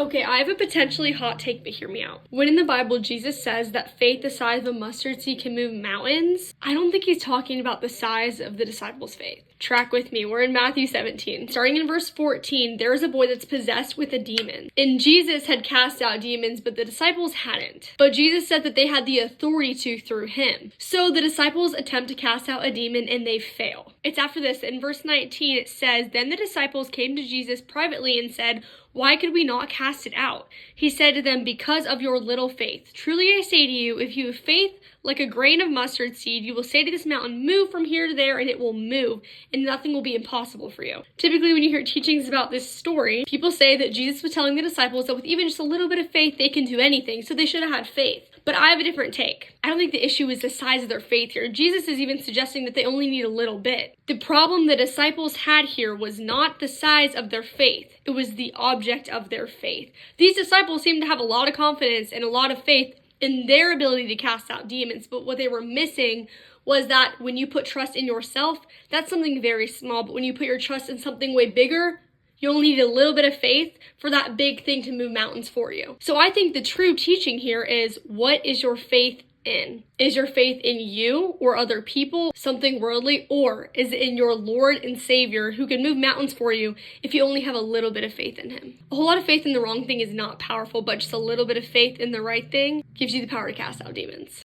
Okay, I have a potentially hot take, but hear me out. When in the Bible, Jesus says that faith the size of a mustard seed can move mountains, I don't think he's talking about the size of the disciples' faith. Track with me. We're in Matthew 17. Starting in verse 14, there is a boy that's possessed with a demon. And Jesus had cast out demons, but the disciples hadn't. But Jesus said that they had the authority to through him. So the disciples attempt to cast out a demon and they fail. It's after this. In verse 19, it says, "Then the disciples came to Jesus privately and said, 'Why could we not cast it out?' He said to them, 'Because of your little faith. Truly I say to you, if you have faith like a grain of mustard seed, you will say to this mountain, move from here to there, and it will move, and nothing will be impossible for you.'" Typically, when you hear teachings about this story, people say that Jesus was telling the disciples that with even just a little bit of faith, they can do anything, so they should have had faith. But I have a different take. I don't think the issue is the size of their faith here. Jesus is even suggesting that they only need a little bit. The problem the disciples had here was not the size of their faith. It was the object of their faith. These disciples seemed to have a lot of confidence and a lot of faith in their ability to cast out demons, but what they were missing was that when you put trust in yourself, that's something very small, but when you put your trust in something way bigger, you only need a little bit of faith for that big thing to move mountains for you. So I think the true teaching here is, what is your faith in? Is your faith in you or other people, something worldly, or is it in your Lord and Savior who can move mountains for you if you only have a little bit of faith in him? A whole lot of faith in the wrong thing is not powerful, but just a little bit of faith in the right thing gives you the power to cast out demons.